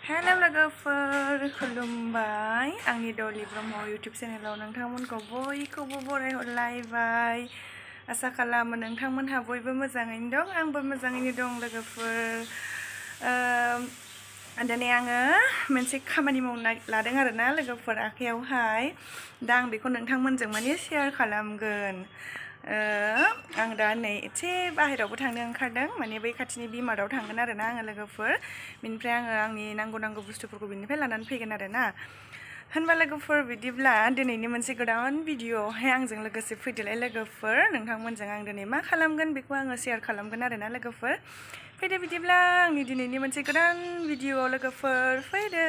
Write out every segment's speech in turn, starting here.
hello लोगोफोर खुलुमबाय आंनि डली ब्रह्म यूट्यूब चेनेलाव नोंथांमोनखौ बयखौबो बरायहरलायबाय आसा खालामो नोंथांमोनहा बयबो मोजाङैनो दं आंबो मोजाङैनो दं लोगोफोर दिनै आङो मोनसे खामानि मावनो लादों आरोना लोगोफोर आखायावहाय दा आं बेखौ नोंथांमोनजों माने शेयार खालामगोन आं दा नै एसे बाहेरावबो थांनो ओंखारदों माने बै खाथिनि बिमाराव थांगोन आरोना आङो लोगोफोर बिनिफ्राय आङो आंनि नांगौ बुस्थुफोरखौ बिनिफ्राय लानानै फैगोन आरोना होनबा लोगोफोर बिदिब्ला दिनैनि मोनसे गोदान भिडिअआवहाय आंजों लोगोसे फैदोलाय लोगोफोर नोंथांमोनजों आं दिनै मा खालामगोन बेखौ आङो शेयार खालामगोन आरोना लोगोफोर फैदो बिदिब्ला आंनि दिनैनि मोनसे गोदान भिडिअआव लोगोफोर फैदो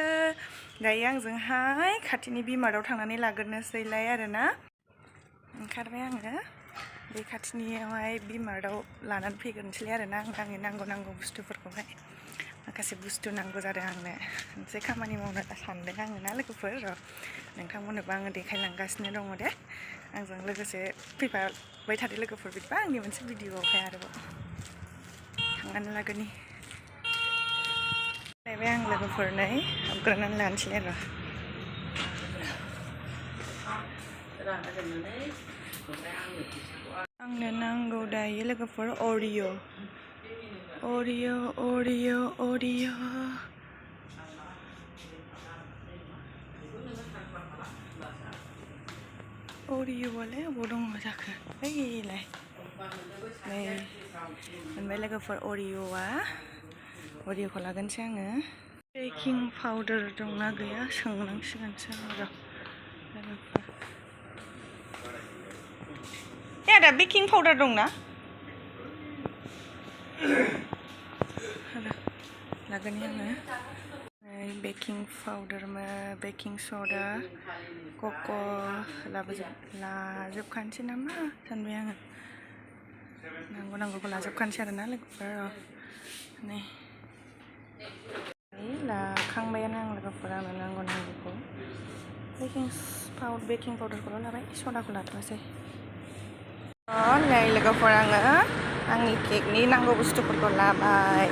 दायो आंजोंहाय खाथिनि बिमाराव थांनानै लाग्रोनोसैलाय आरोना ओंखारबाय आङो बे खाथिनियावहाय बिमाराव लानानै फैग्रोनोसैलाय आरोना आंनि नांगौ बुस्थुफोरखौहाय माखासे बुस्थु नांगौ जादों आंनो मोनसे खामानि मावनो सानदों आङो ना लोगोफोर नोंथांमोननोबो आङो देखायलांगासिनो दङ दे आंजों लोगोसे फैफाबाय थादो लोगोफोर बिदिबा आंनि मोनसे भिडिअआवहाय आरोबाव थांनानै लागोनि फैबाय आं लोगोफोर नै हाबग्रोनानै लानोसै आरो आंनो नांगौ दायो लोगोफोर अरिअ अरिअआलाय अबाव दङ जाखो ओइलाय नै मोनबाय लोगोफोर अरिअखौ लागोनसै आङो बेकिं पाउडार दंना गैया सोंनांसिगोनसो र' लोगोफोर आदा बेकिं पाउडार दंना लागोन आङो बेकिं पाउडार बेकिं सदा कक' लाजोबखानोसै नामा सानबाय आङो नांगौखौ लाजोबखानोसै आरोना लोगोफोर नै लाखांबायानो आं लोगोफोर आंनो नांगौखौ बेकिं पाउडारखौल' लाबाय सदाखौ लाथ'वासै नै लोगोफोर आङो आंनि केकनि नांगौ बुस्थुफोरखौ लाबाय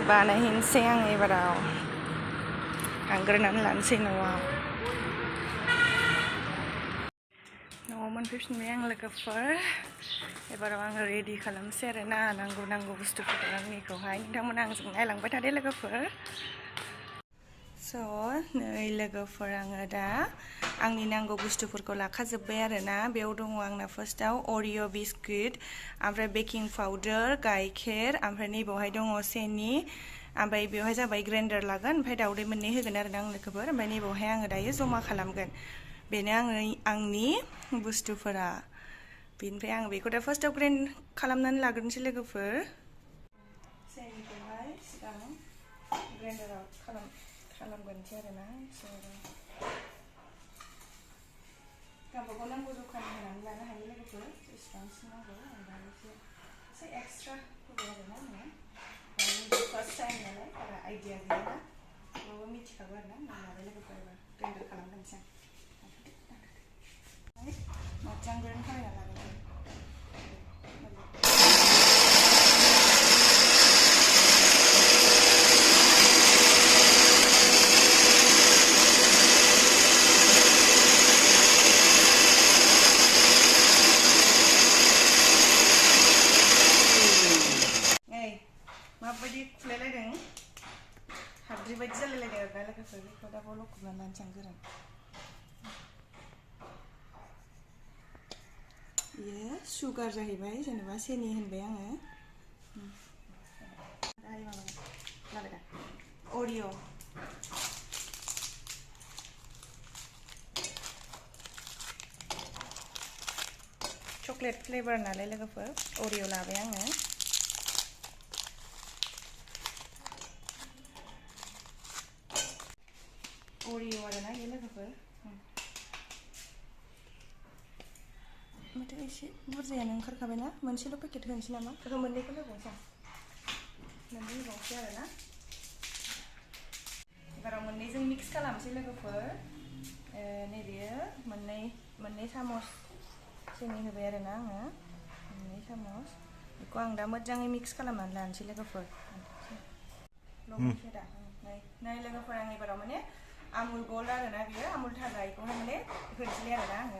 बानायहैनोसै आं एबाराव थांग्रोनानै लानोसै न'आव मोनफैफिनबाय आं लोगोफोर एबाराव आङो रेडि खालामसै आरोना नांगौ बुस्थुफोरखौ आंनिखौहाय नोंथांमोना आंजों नायलांबाय थादो लोगोफोर नै लोगोफोर आङो दा आंनि नांगौ बुस्थुफोरखौ लाखाजोब्बाय आरोना बेयाव दङ आंना फार्स्टआव अरिअ बिस्कुट ओमफ्राय बेकिं पाउडार गाइखेर ओमफ्राय नैबावहाय दङ सेनि ओमफ्राय बेवहाय जाबाय ग्राइन्डार लागोन ओमफ्राय दाउदै मोननै होगोन आरोना आं लोगोफोर ओमफ्राय नैबावहाय आङो दायो जमा खालामगोन बेनो आंनि बुस्थुफोरा बेनिफ्राय आं बेखौ दा फार्स्टआव ग्राइन्ड खालामनानै लाग्रोनोसै लोगोफोर सेनिखौहाय सिगां ग्राइन्डाराव खालामगोनसै आरोना गावबागाव नांगौ जखानि होनानै लानो हायो लोगोफोर जेसेबांसिन नांगौ ओमफ्राय एसे एक्सट्रा होबाय आरोना आङो फार्स्ट टाइम नालाय बारा आइडिया गैयाना बयबो मिथिखागौ आरोना लाबाय लोगोफोर एबार ग्राइन्डार खालामगोनसै आं मोजां ग्राइन्ड खालामना लागोन माबायदि खुलायलायदों हाद्रि बायदि जालायलायदों आरोना लोगोफोर बेखौ दा बाव लखबनानै लानोसै आं गोरान बेयो सुगार जाहैबाय जेनेबा सेनि होनबाय आङो लाबाय दा अरिअ चकलेट फ्लेभार नालाय लोगोफोर अरिअ लाबाय आङो अरिअ आरोना बे लोगोफोर माथो एसे बुरजायानो ओंखारखाबायना मोनसेल' पेकेट होनोसै नामा मोननैखौ होबावनोसै मोननै होबावनोसै आरोना एबाराव मोननैजों मिक्स खालामसै लोगोफोर नैबेयो मोननै सामस सेनि होबाय आरोना आङो मोननै सामस बेखौ आं दा मोजाङै मिक्स खालामनानै लानोसै लोगोफोर लबसेदा नै लोगोफोर आं एबाराव माने आमुल गोल्ड आरोना बियो आमुल थाजा बेखौहाय माने होनसै आरोना आङो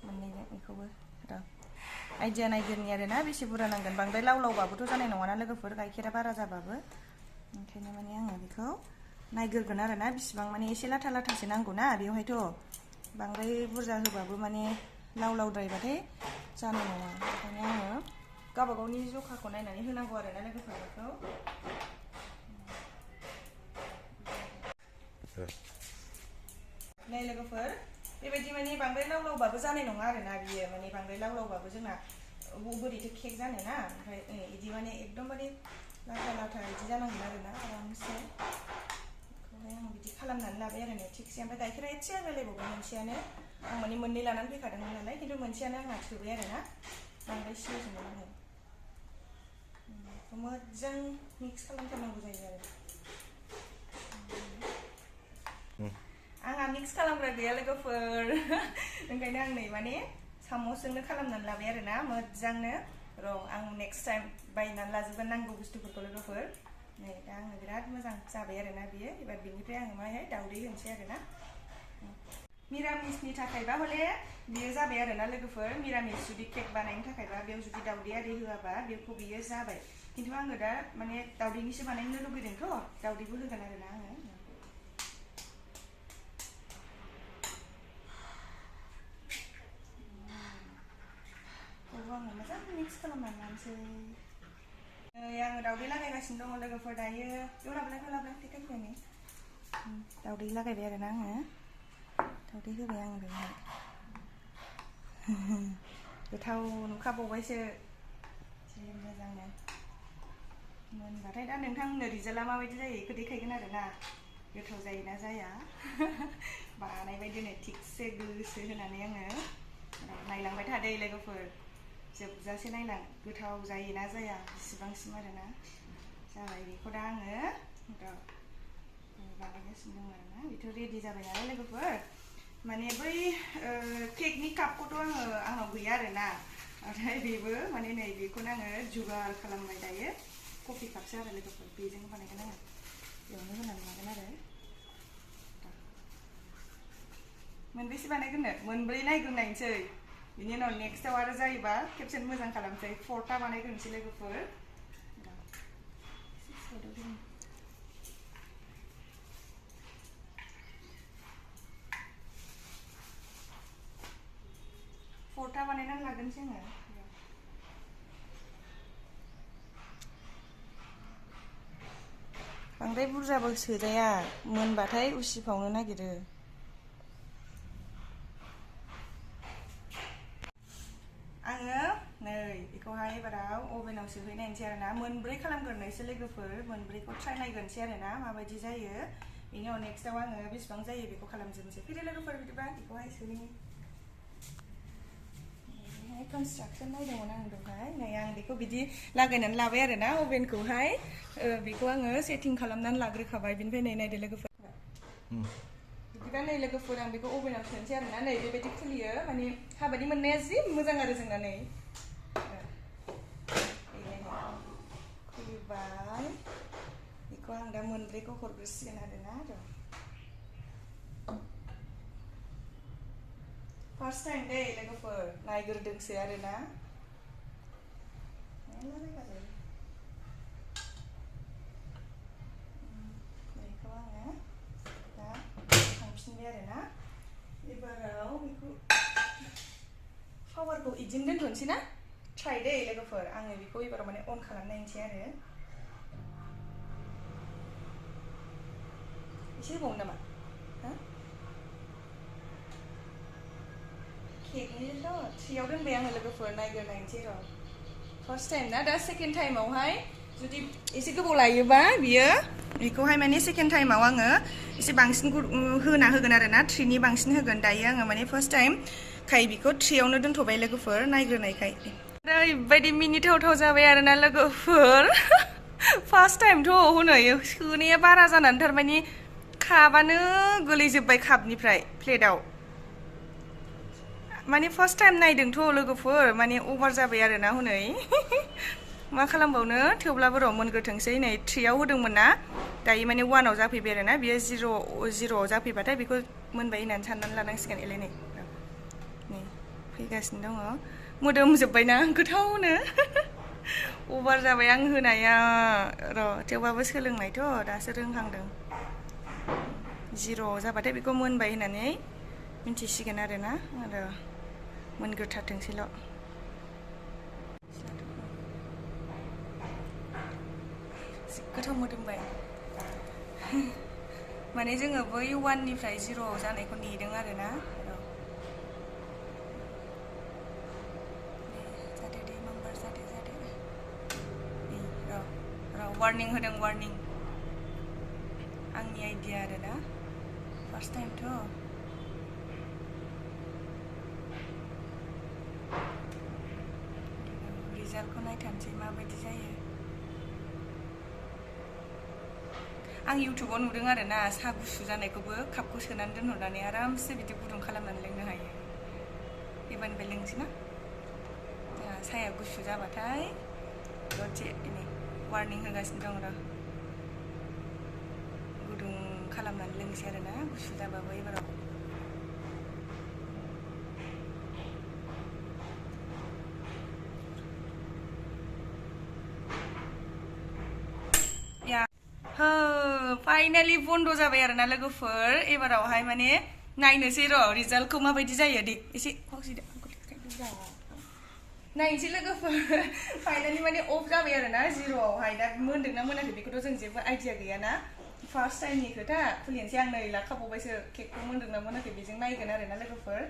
मोननैजों बेखौबो आइडिया नायगोरनि आरोना बेसे बुरजा नांगोन बांद्राय लाव लावबाबोथ' जानाय नङाना लोगोफोर गाइखेरा बारा जाबाबो ओंखायनो माने आङो बेखौ नायगोरगोन आरोना बिसिबां माने एसे लाथा लाथासो नांगौना बेवहायथ' बांद्राय बुरजा होबाबो माने लाव लावद्रायबाथाय जानाय नङा ओंखायनो आङो गावबा गावनि जखाखौ नायनानै होनांगौ आरोना लोगोफोर बेखौ नै लोगोफोर बेबायदि माने बांद्राय लाव लावबाबो जानाय नङा आरोना बियो माने बांद्राय लाव लावबाबो जोंना बोरैथो केक जानो ना ओमफ्राय इदि माने एकदमबारे लाथा लाथा इदि जानांगोन आरोना आरामसे बेखौहाय आं बिदि खालामनानै लाबाय आरो थिगसे ओमफ्राय गाइखेरा एसे आग्लायलायबावबाय मोनसेयानो आं माने मोननै लानानै फैखादोंमोन नालाय खिन्थु मोनसेयानो आंहा थोबाय आरोना बांद्राय सिरिजोंमोन आङो बेखौ मोजां मिक्स खालामथारनांगौ जायो आरो आंहा मिक्स खालामग्रा गैया लोगोफोर ओंखायनो आं नै माने सामसजोंनो खालामनानै लाबाय आरोना मोजांनो र' आं नेक्स्ट टाइम बायनानै लाजोबगोन नांगौ बुस्थुफोरखौ लोगोफोर नै दा आङो बिराद मोजां जाबाय आरोना बियो एबार बेनिफ्राय आङो माहाय दाउदै होनोसै आरोना मिरामिसनि थाखायबा हले बियो जाबाय आरोना लोगोफोर मिरामिस जुदि केक बानायनो थाखायबा बेयाव जुदि दाउदै आरि होआबा बेखौ बियो जाबाय खिन्थु आङो दा माने दाउदैनिसो बानायनो लुगैदोंथ' दाउदैबो होगोन आरोना आङो आङो मोजां मिक्स खालामनानै लानोसै आङो दाउदै लागायगासिनो दङ लोगोफोर दायो लाब्ला टेकेलखौनो दाउदै लागायबाय आरोना आङो दाउदै होबाय आं बेवहाय गोथाव नुखाबावबायसो जि मोजांनो मोनबाथाय दा नोंथांमोननो रिजाल्टआ माबायदि जायो बेखौ देखायगोन आरोना गोथाव जायोना जाया बानायबाय दिनै थिगसे गोसो होनानै आङो नायलांबाय थादो लोगोफोर जोबजासे नायलां गोथाव जायोना जाया बेसेबांसिम आरोना जाबाय बेखौ दा आङो बानायगासिनो दं आरोना बेथ' रेडि जाबाय नालाय लोगोफोर माने बै केकनि कापखौथ' आंनाव गैया आरोना ओमफ्राय बेबो माने नै बेखौनो आङो जुगार खालामबाय दायो कफि कापसो आरो लोगोफोर बेजों बानायगोन आङो बेयावनो होनानै लागोन आरो मोनबेसे बानायगोननो मोनब्रै नायग्रोनायसै बिनि उनाव नेक्स्टआव आरो जायोबा खेबसेनो मोजां खालामसै 4टा बानायग्रोनोसै लोगोफोर बानायनानै लागोनसै आङो बांद्राय बुरजाबो सोजाया मोनबाथाय उसिफावनो नागिरो आङो नै बेखौहाय एबाराव अभेनाव सोहैनायसै आरोना मोनब्रै खालामग्रोनोसै लोगोफोर मोनब्रैखौ ट्राइ नायग्रोनोसै आरोना माबायदि जायो बेनि उनाव नेक्स्टआव आङो बेसेबां जायो बेखौ खालामजोबनोसै फैदो लोगोफोर बिदिबा बेखौहाय सोहैनि कनस्ट्राक्सन नायदोंमोन आं दहाय नै आं बेखौ बिदि लागायनानै लाबाय आरोना अभेनखौहाय बेखौ आङो सेटिं खालामनानै लाग्रोखाबाय बिनिफ्राय नै नायदो लोगोफोर बिदिबा नै लोगोफोर आं बेखौ अभेनाव सोनोसै आरोना नै बेबायदि खुलियो माने हाबानि मोननाया जि मोजां आरो जोंना नै खुलिबाय बेखौ आं दा मोनब्रैखौ हरग्रोसिगोन आरोना फार्स्ट टाइम दे लोगोफोर नायग्रोदोंसो आरोना बेखौ आङो दा थांफिनबाय आरोना एबाराव बेखौ पावारखौ इदिनो दोनथ'नोसै ना ट्राइ दे लोगोफोर आङो बेखौ एबाराव माने अन खालामनायनोसै आरो एसे होबावनो नामा केकनिथ' 3आव दोनबाय आङो लोगोफोर नायग्रोनायनोसै र' फार्स्ट टाइम ना दा सेकेन्ड टाइमावहाय जुदि एसे गोबाव लायोबा बियो बेखौहाय माने सेकेन्ड टाइमाव आङो एसे बांसिन होना होगोन आरोना 3नि बांसिन होगोन दायो आङो माने फार्स्ट टाइम खाय बेखौ 3आवनो दोनथ'बाय लोगोफोर नायग्रोनायखाय ओरैबायदि मिनिथावथाव जाबाय आरोना लोगोफोर फार्स्ट टाइमथ' हनै सोनाया बारा जानानै थारमाने कापआनो गोलैजोब्बाय कापनिफ्राय प्लेटआव माने फार्स्ट टाइम नायदोंथ' लोगोफोर माने अभार जाबाय आरोना हनै मा खालामबावनो थेवब्लाबो र' मोनग्रोथोंसै नै 3आव होदोंमोन ना दायो माने 1आव जाफैबाय आरोना बियो 0आव जाफैबाथाय बेखौ मोनबाय होननानै साननानै लानांसिगोन एलाय नै फैगासिनो दङ मोदोमजोब्बायना गोथावनो अभार जाबाय आं होनाया र' थेवबाबो सोलोंनायथ' दासो रोंहांदों 0आव जाबाथाय बेखौ मोनबाय होननानै मिन्थिसिगोन आरोना आरो मोनग्रोथारथोंसैल' गोथाव मोदोमबाय माने जोङो बै 1निफ्राय 0आव जानायखौ नेदों आरोना वार्निं होदों वार्निं आंनि आइडिया आरोना फार्स्ट टाइमथ' रिजाल्टखौ नायथारनोसै माबायदि जायो आं इउटुबाव नुदों आरोना साहा गुसु जानायखौबो कापखौ सोनानै दोनहरनानै आरामसे बिदि गुदुं खालामनानै लोंनो हायो एबारनिफ्राय लोंसै ना साहाया गुसु जाबाथाय दसे वार्निं होगासिनो दं र' गुदुं खालामनानै लोंसै आरोना गुसु जाबाबो एबाराव फाइनालि बन्द जाबाय आरोना लोगोफोर एबारावहाय माने नायनोसै र' रिजाल्टखौ माबायदि जायो दे एसे नायनोसै लोगोफोर फाइनालि माने अफ जाबाय आरोना 0आवहाय दा मोनदोंना मोनाखै बेखौथ' जों जेबो आइडिया गैयाना फार्स्ट टाइमनि खोथा खुलिनोसै आं नै लाखाबावबायसो केकखौ मोनदोंना मोनाखै बेजों नायगोन आरोना लोगोफोर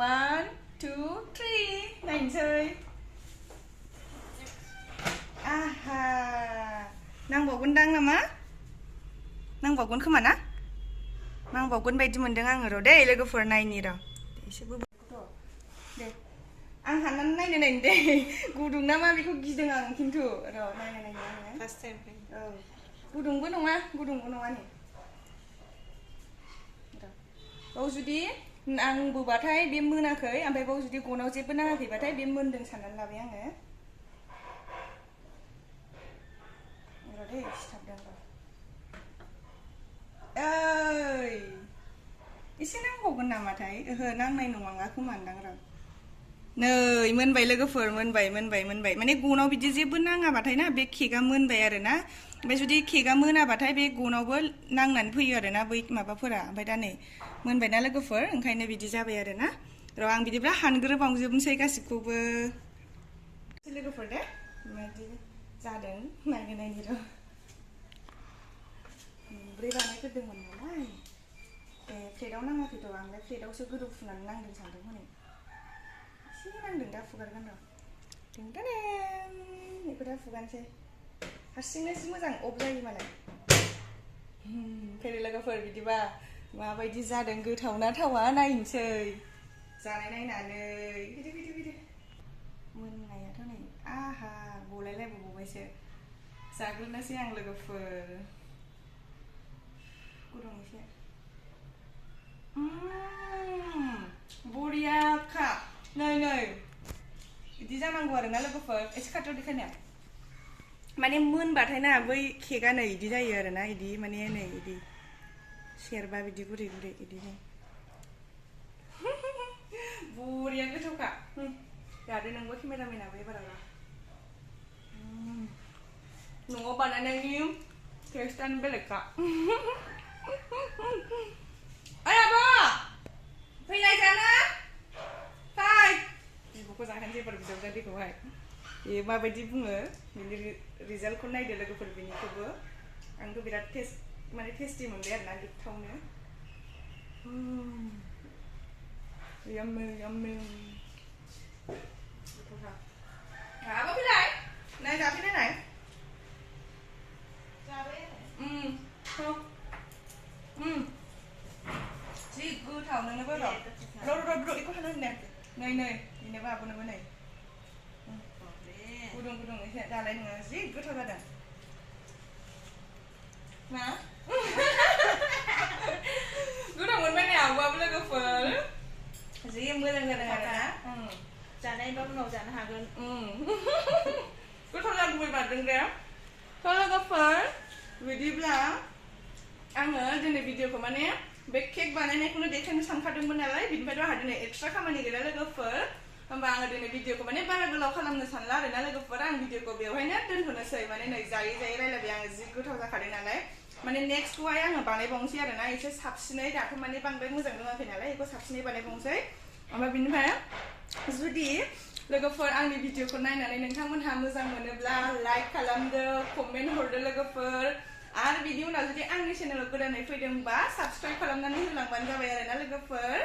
1 2 3 नायनोसै आहा नांबावगोनदां नामा नांबावगोन खोमा ना नांबावगोन बायदि मोनदों आङो र' दे लोगोफोर नायनि र' एसेबो दे आं हाननानै नायनो दे गुदुं ना मा बेखौ गिदों आं खिन्थु र' नायनो आङो फार्स्ट टाइम गुदुंबो नङा नै बाव जुदि नांबोबाथाय बे मोनाखै ओमफ्राय बाव जुदि गनाव जेबो नाङाखैबाथाय बे मोनदों साननानै लाबाय आङो र' दे सिथाबदों र' ओइ एसे नांबावगोन नामाथाय ओहो नांनाय नङा खोमान्दां र' नै मोनबाय लोगोफोर मोनबाय माने गनाव बिदि जेबो नाङाबाथाय ना बे केकआ मोनबाय आरोना ओमफ्राय जुदि केकआ मोनाबाथाय बे गनावबो नांनानै फैयो आरोना बै माबाफोरा ओमफ्राय दा नै मोनबायना लोगोफोर ओंखायनो बिदि जाबाय आरोना र' आं बिदिब्ला हानग्रोबावजोबनोसै गासिखौबो लोगोफोर दे माबायदि जादों नायनि र' 4 बानायग्रोदोंमोन नालाय प्लेटाव नाङाखैथ' आंलाय प्लेटावसो गोदौ फुनानै नांदों सानदों हनै एसे नांदों दा फुगारगोन र' बेखौ दा फुगानोसै हारसिंनो जि मोजां अफ जायो मालाय फैदो लोगोफोर बिदिबा माबायदि जादों गोथाव ना थावा नायनोसै जानाय नायनानै फैदो मोननायाथ' नै आहा गलायलायबावबायसो जाग्रोनोसै आं लोगोफोर गुदुं एसे बरियाखा नै बिदि जानांगौ आरोना लोगोफोर एसे खाथियाव देखायनो माने मोनबाथाय ना बै केकआ नै बिदि जायो आरोना बिदि माने नै बिदि सेरबा बिदि गुरै बिदि बरिया गोथावखा जादो नोंबो केमेरामेनाबो एबाराव न'आव बानायनायनि टेस्टआनो बेलेगखा ओइ आब' फैलाय जानो फै बिब'खौ जाहोनोसै एबार बिजावजालिखौहाय बे माबायदि बुङो बिनि रिजाल्टखौ नायदो लोगोफोर बिनिखौबो आंथ' बिराद टेस्टि मोनबाय आरोना गोथावनो यम्मी गोथावथार आब' फैलाय नाय जाफैनाय नाय जि गोथाव नोंनोबो र' बेखौ हानो होनदों नै बेनोबो आब'नोबो नै गुदुं एसे दालाय नोङो जि गोथाव जादों ना गोथाव मोनबाय नै आब'आबो लोगोफोर जि मोजां जादों आरोना जानायबा उनाव जानो हागोन गोथाव आङो दिनै भिडिअखौ माने बे केक बानायनायखौनो देखायनो सानखादोंमोन नालाय बिनिफ्रायथ' आंहा दिनै एक्सट्रा खामानि गैला लोगोफोर होमबा आङो दिनै भिडिअखौ माने बारा गोलाव खालामनो सानला आरोना लोगोफोर आं भिडिअखौ बेवहायनो दोनथ'नोसै माने नै जायै जायै रायलायबाय आङो जि गोथाव जाखादों नालाय माने नेक्स्टखौहाय आङो बानायबावनोसै आरोना एसे साबसिनै दाथ' माने बांद्राय मोजां रोङाखै नालाय बेखौ साबसिनै बानायबावनोसै ओमफ्राय बिनिफ्राय जुदि लोगोफोर आंनि भिडिअखौ नायनानै नोंथांमोनहा मोजां मोनोब्ला लाइक खालामदो कमेन्ट हरदो लोगोफोर आरो बिनि उनाव जुदि आंनि चेनेलाव गोदानै फैदोंबा साबस्क्राइब खालामनानै होलांबानो जाबाय आरोना लोगोफोर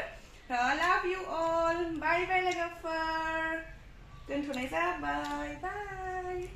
लाभ इउ अल बाय बाय लोगोफोर दोनथ'नाय जाबाय बाय